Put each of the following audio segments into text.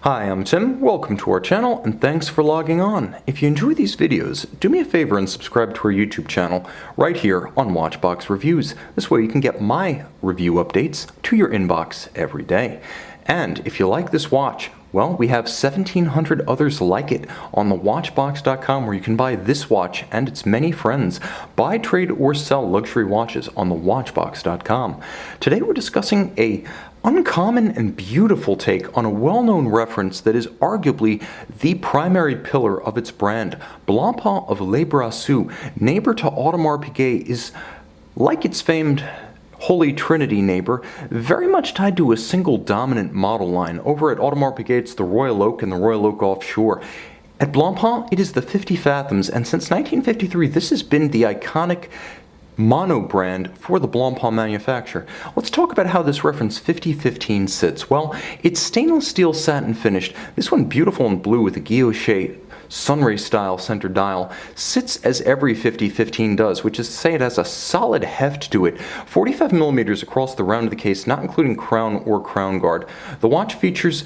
Hi, I'm Tim, welcome to our channel, and thanks for logging on. If you enjoy these videos, do me a favor and subscribe to our YouTube channel right here on Watchbox Reviews. This way you can get my review updates to your inbox every day. And if you like this watch, well, we have 1,700 others like it on the Watchbox.com, where you can buy this watch and its many friends. Buy, trade, or sell luxury watches on the Watchbox.com. Today we're discussing a uncommon and beautiful take on a well-known reference that is arguably the primary pillar of its brand. Blancpain of Le Brassus, neighbor to Audemars Piguet, is, like its famed Holy Trinity neighbor, very much tied to a single dominant model line. Over at Audemars Piguet, it's the Royal Oak and the Royal Oak Offshore. At Blancpain, it is the 50 Fathoms, and since 1953, this has been the iconic mono brand for the Blancpain manufacturer. Let's talk about how this reference 5015 sits. Well, it's stainless steel satin finished. This one, beautiful in blue with a guilloche sunray style center dial, sits as every 5015 does, which is to say it has a solid heft to it. 45 millimeters across the round of the case, not including crown or crown guard. The watch features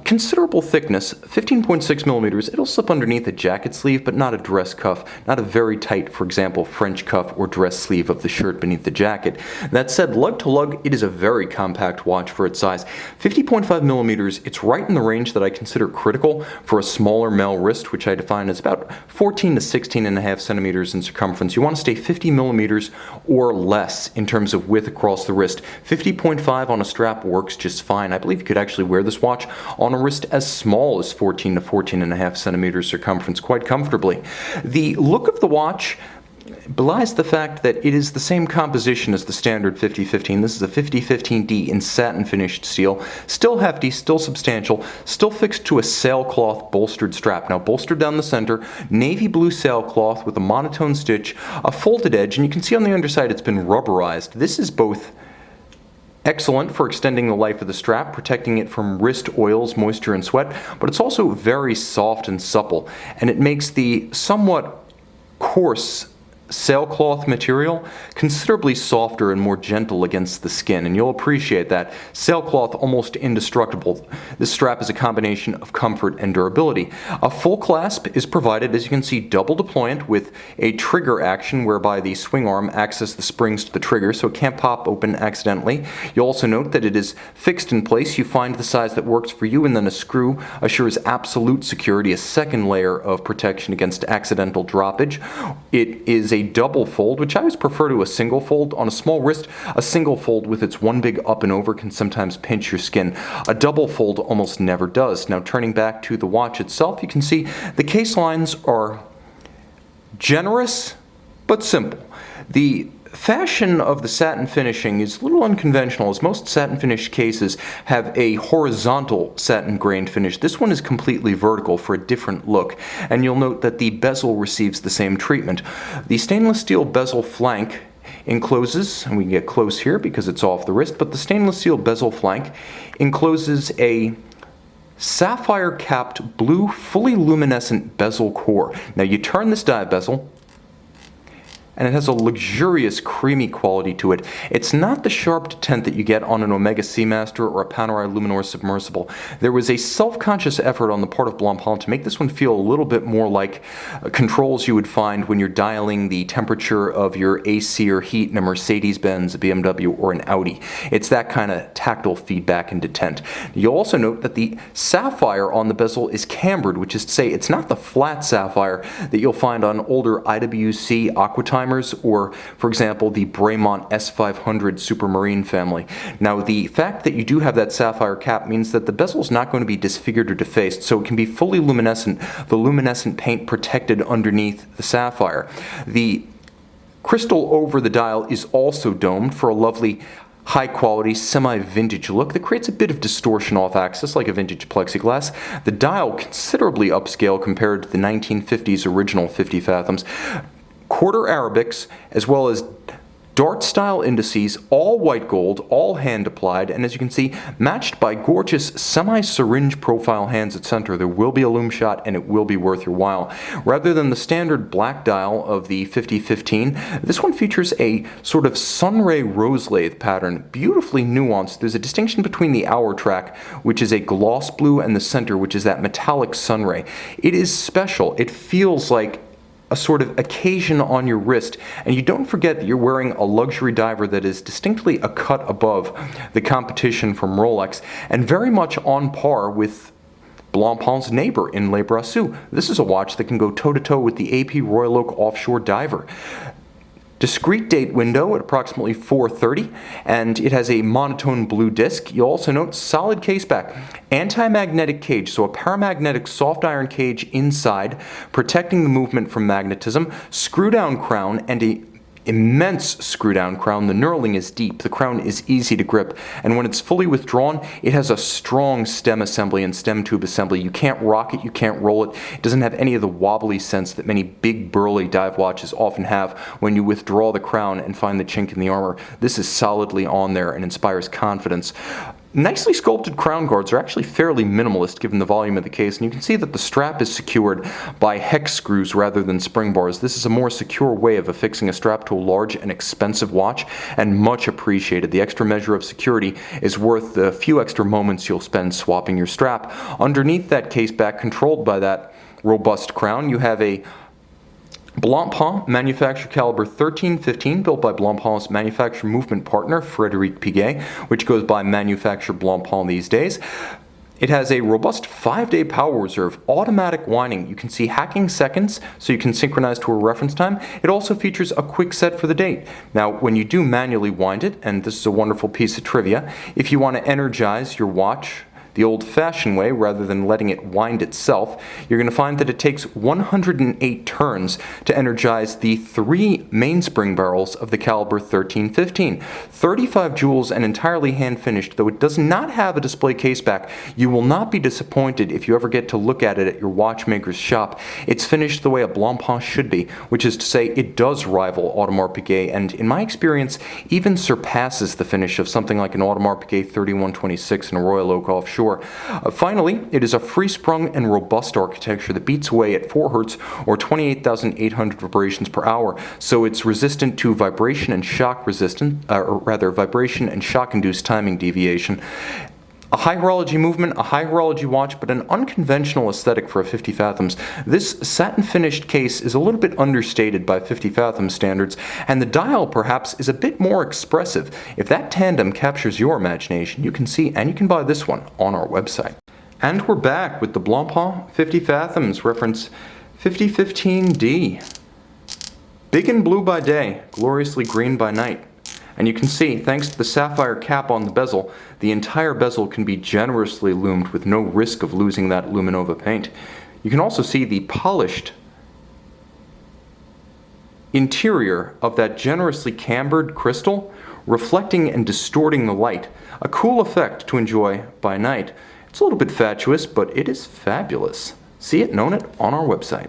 considerable thickness, 15.6 millimeters. It'll slip underneath a jacket sleeve, but not a dress cuff, not a very tight, for example, French cuff or dress sleeve of the shirt beneath the jacket. That said, lug to lug, it is a very compact watch for its size. 50.5 millimeters, it's right in the range that I consider critical for a smaller male wrist, which I define as about 14 to 16 and a half centimeters in circumference. You want to stay 50 millimeters or less in terms of width across the wrist. 50.5 on a strap works just fine. I believe you could actually wear this watch on a wrist as small as 14 to 14 and a half centimeters circumference quite comfortably. The look of the watch belies the fact that it is the same composition as the standard 5015. This is a 5015D in satin finished steel. Still hefty, still substantial, still fixed to a sailcloth bolstered strap. Now bolstered down the center, navy blue sailcloth with a monotone stitch, a folded edge, and you can see on the underside it's been rubberized. This is both excellent for extending the life of the strap, protecting it from wrist oils, moisture, and sweat, but it's also very soft and supple, and it makes the somewhat coarse sailcloth material considerably softer and more gentle against the skin, and you'll appreciate that. Sailcloth almost indestructible. This strap is a combination of comfort and durability. A full clasp is provided, as you can see, double deployant with a trigger action whereby the swing arm accesses the springs to the trigger so it can't pop open accidentally. You'll also note that it is fixed in place. You find the size that works for you, and then a screw assures absolute security, a second layer of protection against accidental droppage. It is a double fold, which I always prefer to a single fold. On a small wrist, a single fold with its one big up and over can sometimes pinch your skin. A double fold almost never does. Now turning back to the watch itself, you can see the case lines are generous but simple. The fashion of the satin finishing is a little unconventional, as most satin finished cases have a horizontal satin grained finish. This one is completely vertical for a different look, and you'll note that the bezel receives the same treatment. The stainless steel bezel flank encloses, and we can get close here because it's off the wrist, but the stainless steel bezel flank encloses a sapphire capped blue fully luminescent bezel core. Now you turn this dive bezel, and it has a luxurious, creamy quality to it. It's not the sharp detent that you get on an Omega Seamaster or a Panerai Luminor submersible. There was a self-conscious effort on the part of Blancpain to make this one feel a little bit more like controls you would find when you're dialing the temperature of your AC or heat in a Mercedes-Benz, a BMW, or an Audi. It's that kind of tactile feedback and detent. You'll also note that the sapphire on the bezel is cambered, which is to say it's not the flat sapphire that you'll find on older IWC Aquatimers, or, for example, the Bremont S500 Supermarine family. Now, the fact that you do have that sapphire cap means that the bezel is not going to be disfigured or defaced, so it can be fully luminescent, the luminescent paint protected underneath the sapphire. The crystal over the dial is also domed for a lovely high-quality, semi-vintage look that creates a bit of distortion off-axis like a vintage plexiglass. The dial considerably upscale compared to the 1950s original 50 Fathoms. Quarter Arabics, as well as dart style indices, all white gold, all hand applied, and as you can see, matched by gorgeous semi-syringe profile hands at center. There will be a lume shot and it will be worth your while. Rather than the standard black dial of the 5015, this one features a sort of sunray rose lathe pattern, beautifully nuanced. There's a distinction between the hour track, which is a gloss blue, and the center, which is that metallic sunray. It is special. It feels like a sort of occasion on your wrist, and you don't forget that you're wearing a luxury diver that is distinctly a cut above the competition from Rolex, and very much on par with Blancpain's neighbor in Le Brassus. This is a watch that can go toe-to-toe with the AP Royal Oak Offshore Diver. Discrete date window at approximately 4:30, and it has a monotone blue disc. You'll also note solid caseback, anti-magnetic cage, so a paramagnetic soft iron cage inside, protecting the movement from magnetism, screw-down crown, and a immense screw-down crown. The knurling is deep, the crown is easy to grip, and when it's fully withdrawn, it has a strong stem assembly and stem tube assembly. You can't rock it, you can't roll it. It doesn't have any of the wobbly sense that many big burly dive watches often have when you withdraw the crown and find the chink in the armor. This is solidly on there and inspires confidence. Nicely sculpted crown guards are actually fairly minimalist given the volume of the case, and you can see that the strap is secured by hex screws rather than spring bars. This is a more secure way of affixing a strap to a large and expensive watch, and much appreciated. The extra measure of security is worth the few extra moments you'll spend swapping your strap. Underneath that case back, controlled by that robust crown, you have a Blancpain manufactured caliber 1315, built by Blancpain's manufacturer movement partner, Frédéric Piguet, which goes by manufacturer Blancpain these days. It has a robust 5-day power reserve, automatic winding. You can see hacking seconds, so you can synchronize to a reference time. It also features a quick set for the date. Now, when you do manually wind it, and this is a wonderful piece of trivia, if you want to energize your watch the old-fashioned way, rather than letting it wind itself, you're going to find that it takes 108 turns to energize the 3 mainspring barrels of the caliber 1315. 35 jewels and entirely hand-finished. Though it does not have a display caseback, you will not be disappointed if you ever get to look at it at your watchmaker's shop. It's finished the way a Blancpain should be, which is to say it does rival Audemars Piguet, and in my experience even surpasses the finish of something like an Audemars Piguet 3126 and a Royal Oak Offshore. Finally, it is a free-sprung and robust architecture that beats away at 4 Hz or 28,800 vibrations per hour, so it's resistant to vibration and shock vibration and shock-induced timing deviation. A high horology movement, a high horology watch, but an unconventional aesthetic for a 50 Fathoms. This satin-finished case is a little bit understated by 50 Fathoms standards, and the dial perhaps is a bit more expressive. If that tandem captures your imagination, you can see and you can buy this one on our website. And we're back with the Blancpain 50 Fathoms, reference 5015D. Big and blue by day, gloriously green by night. And you can see, thanks to the sapphire cap on the bezel, the entire bezel can be generously lumed with no risk of losing that Luminova paint. You can also see the polished interior of that generously cambered crystal reflecting and distorting the light. A cool effect to enjoy by night. It's a little bit fatuous, but it is fabulous. See it and own it on our website.